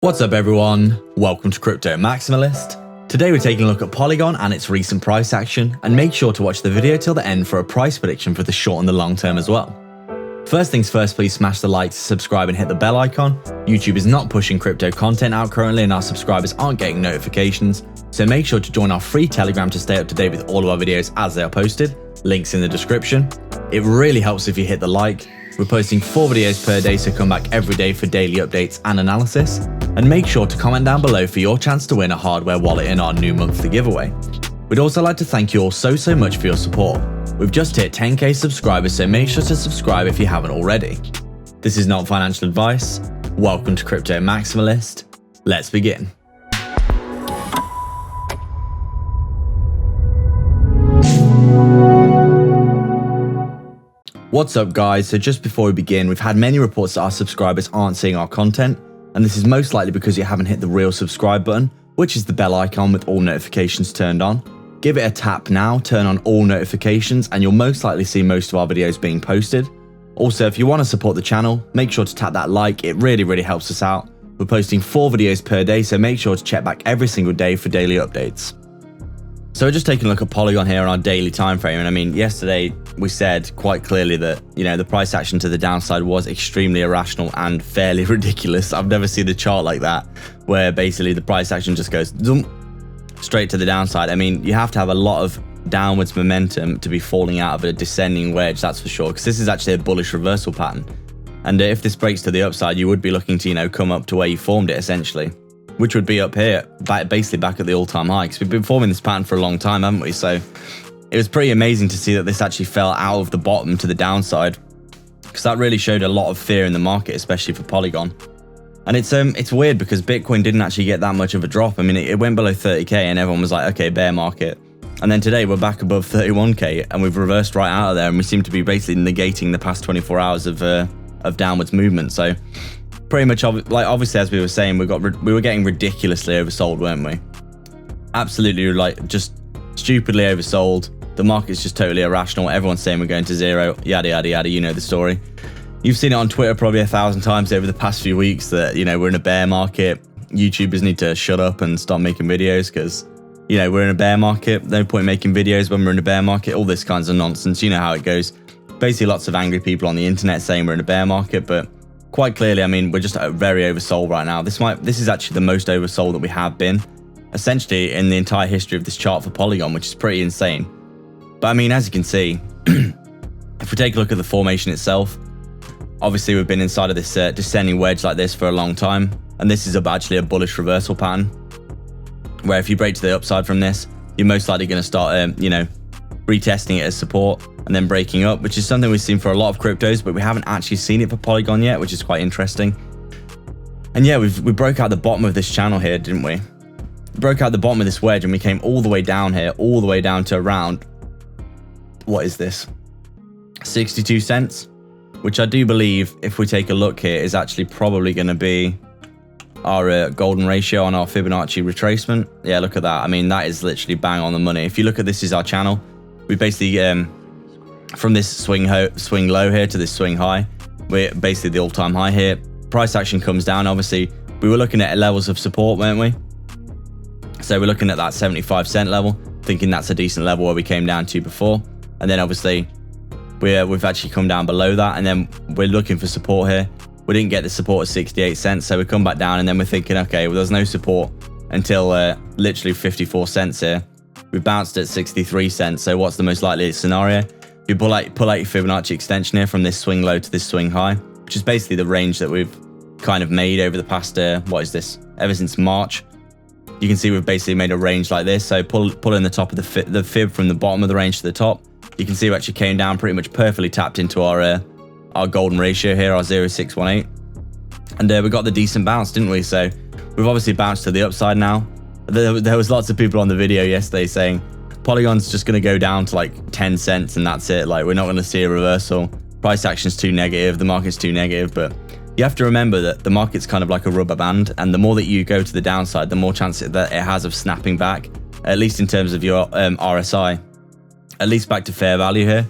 What's up everyone, welcome to Crypto Maximalist. Today we're taking a look at Polygon and its recent price action, and make sure to watch the video till the end for a price prediction for the short and the long term as well. First things first, please smash the like, subscribe and hit the bell icon. YouTube is not pushing crypto content out currently and our subscribers aren't getting notifications, so make sure to join our free Telegram to stay up to date with all of our videos as they are posted. Links in the description. It really helps if you hit the like. We're posting 4 videos per day, so come back every day for daily updates and analysis. And make sure to comment down below for your chance to win a hardware wallet in our new monthly giveaway. We'd also like to thank you all so much for your support. We've just hit 10k subscribers, so make sure to subscribe if you haven't already. This is not financial advice. Welcome to Crypto Maximalist. Let's begin. What's up guys, so just before we begin, we've had many reports that our subscribers aren't seeing our content, and this is most likely because you haven't hit the real subscribe button, which is the bell icon with all notifications turned on. Give it a tap now, turn on all notifications, and you'll most likely see most of our videos being posted. Also, if you want to support the channel, make sure to tap that like, it really helps us out. We're posting 4 videos per day, so make sure to check back every single day for daily updates. So we're just taking a look at Polygon here on our daily time frame, and I mean, yesterday we said quite clearly that, the price action to the downside was extremely irrational and fairly ridiculous. I've never seen a chart like that, where basically the price action just goes straight to the downside. I mean, you have to have a lot of downwards momentum to be falling out of a descending wedge, that's for sure, because this is actually a bullish reversal pattern. And if this breaks to the upside, you would be looking to, come up to where you formed it essentially, which would be up here, basically back at the all-time high, because we've been forming this pattern for a long time, haven't we? So it was pretty amazing to see that this actually fell out of the bottom to the downside, because that really showed a lot of fear in the market, especially for Polygon. And it's weird because Bitcoin didn't actually get that much of a drop. I mean, it went below 30k and everyone was like, okay, bear market. And then today we're back above 31k and we've reversed right out of there, and we seem to be basically negating the past 24 hours of downwards movement. So pretty much, like, obviously, as we were saying, we were getting ridiculously oversold, weren't we? Absolutely, like, just stupidly oversold. The market's just totally irrational. Everyone's saying we're going to zero, yada yada yada. You know the story. You've seen it on Twitter probably 1,000 times over the past few weeks that we're in a bear market. YouTubers need to shut up and start making videos because we're in a bear market. No point making videos when we're in a bear market. All this kinds of nonsense. You know how it goes. Basically, lots of angry people on the internet saying we're in a bear market, but quite clearly, I mean, we're just very oversold right now. This is actually the most oversold that we have been, essentially, in the entire history of this chart for Polygon, which is pretty insane. But I mean, as you can see, if we take a look at the formation itself, obviously we've been inside of this descending wedge like this for a long time, and this is actually a bullish reversal pattern, where if you break to the upside from this, you're most likely going to start, retesting it as support and then breaking up, which is something we've seen for a lot of cryptos, but we haven't actually seen it for Polygon yet, which is quite interesting. And yeah, we broke out the bottom of this channel here, didn't we? We broke out the bottom of this wedge and we came all the way down here, all the way down to around, what is this? 62 cents, which I do believe, if we take a look here, is actually probably going to be our golden ratio on our Fibonacci retracement. Yeah, look at that. I mean, that is literally bang on the money. If you look at this is our channel, we basically from this swing low here to this swing high, we're basically the all-time high here. Price action comes down. Obviously, we were looking at levels of support, weren't we? So we're looking at that 75-cent level, thinking that's a decent level where we came down to before. And then obviously we've actually come down below that, and then we're looking for support here. We didn't get the support at 68 cents, so we come back down, and then we're thinking, okay, well, there's no support until literally 54 cents here. We bounced at 63 cents, so what's the most likely scenario? If you pull out your Fibonacci extension here from this swing low to this swing high, which is basically the range that we've kind of made over the past, what is this, ever since March. You can see we've basically made a range like this, so pull in the top of the fib from the bottom of the range to the top. You can see we actually came down pretty much perfectly tapped into our golden ratio here, our 0.618. And we got the decent bounce, didn't we? So we've obviously bounced to the upside now. There was lots of people on the video yesterday saying Polygon's just going to go down to like 10 cents and that's it. Like, we're not going to see a reversal. Price action's too negative. The market's too negative. But you have to remember that the market's kind of like a rubber band. And the more that you go to the downside, the more chance that it has of snapping back, at least in terms of your RSI, at least back to fair value here.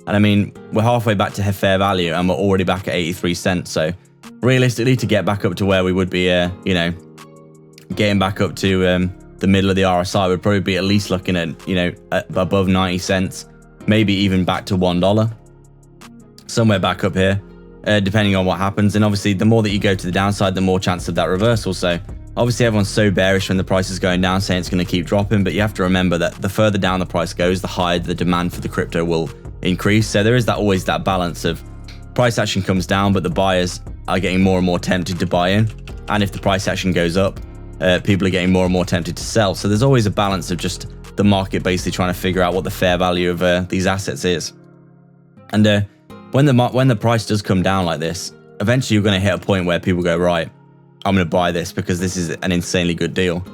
And I mean, we're halfway back to fair value and we're already back at 83 cents. So realistically, to get back up to where we would be, you know, getting back up to the middle of the RSI would probably be at least looking at, you know, above 90 cents, maybe even back to $1, somewhere back up here, depending on what happens. And obviously, the more that you go to the downside, the more chance of that reversal. So obviously, everyone's so bearish when the price is going down, saying it's going to keep dropping. But you have to remember that the further down the price goes, the higher the demand for the crypto will increase. So there is that always that balance of price action comes down, but the buyers are getting more and more tempted to buy in. And if the price action goes up, people are getting more and more tempted to sell. So there's always a balance of just the market basically trying to figure out what the fair value of these assets is. And when the price does come down like this, eventually you're going to hit a point where people go, right, I'm going to buy this because this is an insanely good deal.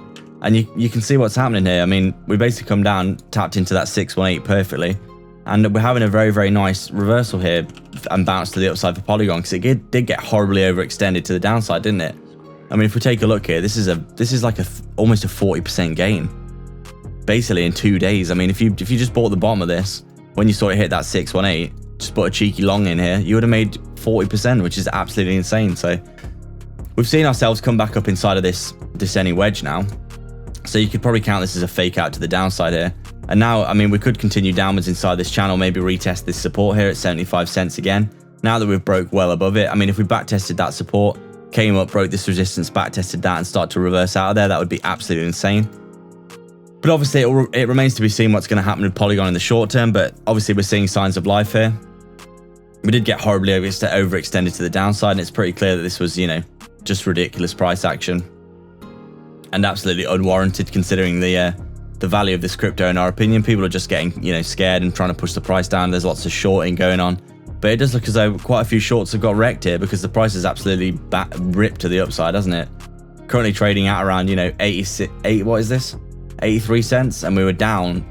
And you can see what's happening here. I mean, we basically come down, tapped into that 618 perfectly, and we're having a very, very nice reversal here and bounce to the upside for Polygon, because it did get horribly overextended to the downside, didn't it? I mean, if we take a look here, this is like almost a 40% gain, basically in 2 days. I mean, if you just bought the bottom of this when you saw it hit that 618, just put a cheeky long in here, you would have made 40%, which is absolutely insane. So we've seen ourselves come back up inside of this descending wedge now. So you could probably count this as a fake out to the downside here. And now, I mean, we could continue downwards inside this channel, maybe retest this support here at 75 cents again. Now that we've broke well above it, I mean, if we back tested that support, came up, broke this resistance, back tested that, and start to reverse out of there, that would be absolutely insane. But obviously, it remains to be seen what's going to happen with Polygon in the short term. But obviously, we're seeing signs of life here. We did get horribly overextended to the downside, and it's pretty clear that this was, you know, just ridiculous price action and absolutely unwarranted considering the value of this crypto. In our opinion, people are just getting, you know, scared and trying to push the price down. There's lots of shorting going on, but it does look as though quite a few shorts have got wrecked here because the price is absolutely ripped to the upside, hasn't it? Currently trading at around, you know, 83 cents, and we were down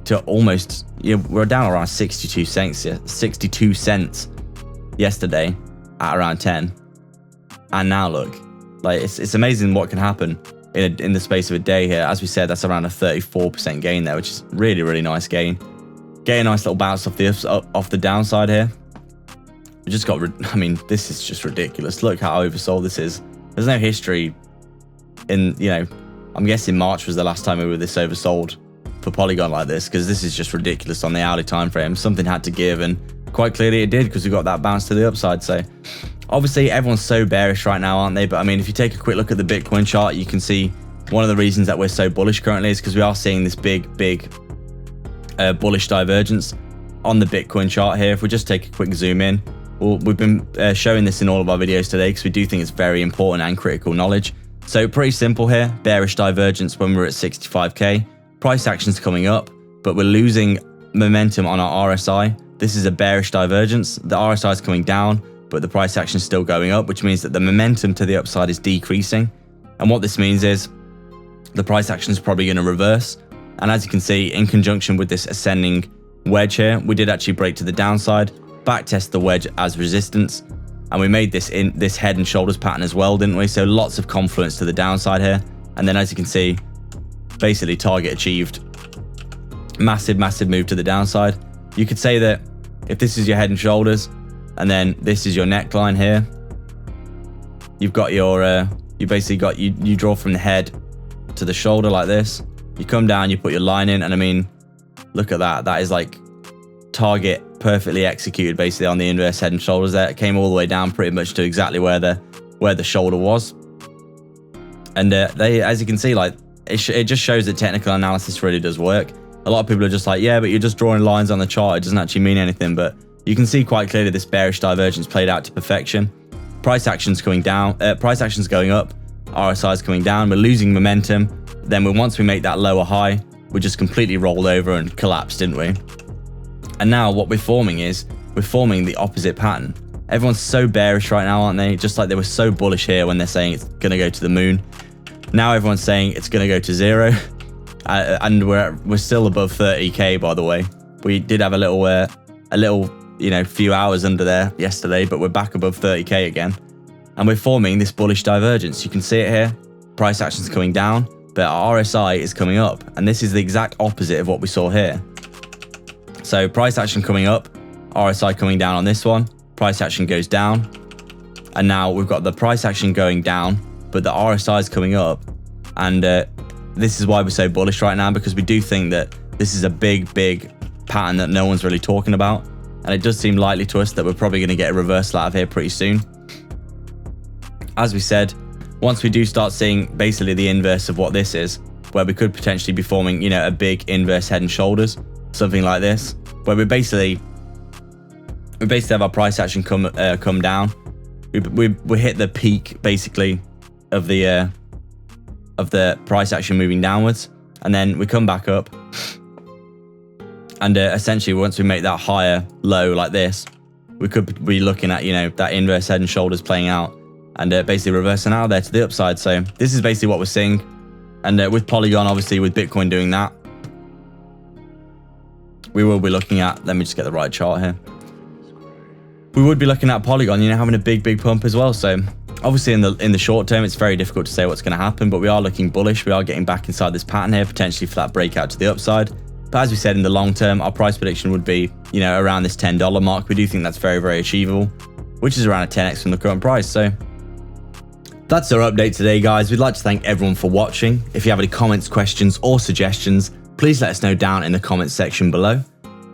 to almost, you know, we're down around 62 cents yesterday at around 10. And now look, like it's amazing what can happen in the space of a day here. As we said, that's around a 34% gain there, which is really, really nice gain. Getting a nice little bounce off the downside here. We just got, I mean, this is just ridiculous. Look how oversold this is. There's no history in, you know, I'm guessing March was the last time we were this oversold for Polygon like this, because this is just ridiculous on the hourly time frame. Something had to give, and quite clearly it did, because we got that bounce to the upside. So obviously everyone's so bearish right now, aren't they? But I mean, if you take a quick look at the Bitcoin chart, you can see one of the reasons that we're so bullish currently is because we are seeing this big bullish divergence on the Bitcoin chart here. If we just take a quick zoom in, well, we've been showing this in all of our videos today because we do think it's very important and critical knowledge. So pretty simple here, bearish divergence when we're at 65k. Price action's coming up, but we're losing momentum on our RSI. This is a bearish divergence. The RSI is coming down, but the price action is still going up, which means that the momentum to the upside is decreasing. And what this means is the price action is probably going to reverse. And as you can see, in conjunction with this ascending wedge here, we did actually break to the downside, back test the wedge as resistance. And we made this in this head and shoulders pattern as well, didn't we? So lots of confluence to the downside here. And then as you can see, basically target achieved. Massive, massive move to the downside. You could say that if this is your head and shoulders, and then this is your neckline here, you've got your, you basically got, you draw from the head to the shoulder like this. You come down, you put your line in, and I mean, look at that. That is like target perfectly executed basically on the inverse head and shoulders there. It came all the way down pretty much to exactly where the shoulder was. And they, as you can see, like it just shows that technical analysis really does work. A lot of people are just like, yeah, but you're just drawing lines on the chart. It doesn't actually mean anything. But you can see quite clearly this bearish divergence played out to perfection. Price action's coming down, price action's going up, RSI is coming down. We're losing momentum. Then once we make that lower high, we just completely rolled over and collapsed, didn't we? And now what we're forming is, we're forming the opposite pattern. Everyone's so bearish right now, aren't they? Just like they were so bullish here when they're saying it's going to go to the moon. Now everyone's saying it's going to go to zero. And we're still above 30k, by the way. We did have a little, you know, few hours under there yesterday, but we're back above 30k again. And we're forming this bullish divergence. You can see it here. Price action's coming down, but our RSI is coming up. And this is the exact opposite of what we saw here. So price action coming up, RSI coming down on this one. Price action goes down. And now we've got the price action going down, but the RSI is coming up. And this is why we're so bullish right now, because we do think that this is a big pattern that no one's really talking about. And it does seem likely to us that we're probably going to get a reversal out of here pretty soon. As we said, once we do start seeing basically the inverse of what this is, where we could potentially be forming, you know, a big inverse head and shoulders, something like this, where we basically have our price action come down. We hit the peak basically of the price action moving downwards, and then we come back up, and essentially once we make that higher low like this, we could be looking at, you know, that inverse head and shoulders playing out, and basically reversing out there to the upside. So this is basically what we're seeing. And with Polygon, obviously with Bitcoin doing that, we will be looking at, let me just get the right chart here. We would be looking at Polygon, you know, having a big pump as well. So obviously in the short term, it's very difficult to say what's going to happen, but we are looking bullish. We are getting back inside this pattern here, potentially for that breakout to the upside. But as we said, in the long term, our price prediction would be, you know, around this $10 mark. We do think that's very achievable, which is around a 10x from the current price. So that's our update today, guys. We'd like to thank everyone for watching. If you have any comments, questions, or suggestions, please let us know down in the comments section below.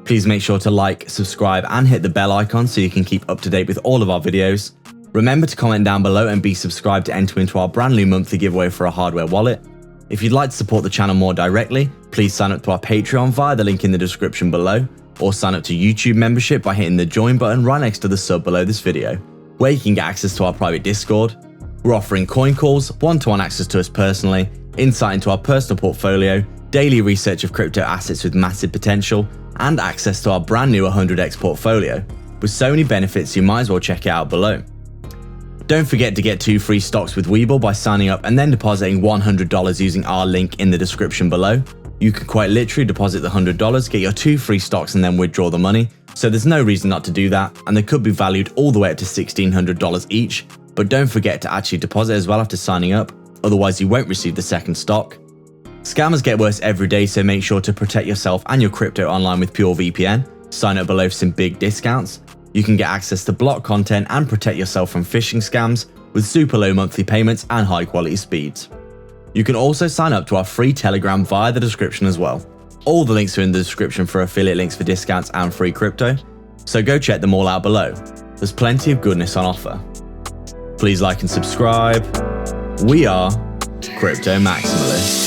Please make sure to like, subscribe, and hit the bell icon so you can keep up to date with all of our videos. Remember to comment down below and be subscribed to enter into our brand new monthly giveaway for a hardware wallet. If you'd like to support the channel more directly, please sign up to our Patreon via the link in the description below, or sign up to YouTube membership by hitting the join button right next to the sub below this video, where you can get access to our private Discord. We're offering coin calls, one-to-one access to us personally, insight into our personal portfolio, daily research of crypto assets with massive potential, and access to our brand new 100x portfolio. With so many benefits, you might as well check it out below. Don't forget to get 2 free stocks with Webull by signing up and then depositing $100 using our link in the description below. You can quite literally deposit the $100, get your 2 free stocks, and then withdraw the money. So there's no reason not to do that, and they could be valued all the way up to $1,600 each. But don't forget to actually deposit as well after signing up, otherwise you won't receive the second stock. Scammers get worse every day, so make sure to protect yourself and your crypto online with PureVPN. Sign up below for some big discounts. You can get access to block content and protect yourself from phishing scams with super low monthly payments and high quality speeds. You can also sign up to our free Telegram via the description as well. All the links are in the description for affiliate links for discounts and free crypto, so go check them all out below. There's plenty of goodness on offer. Please like and subscribe. We are Crypto Maximalists.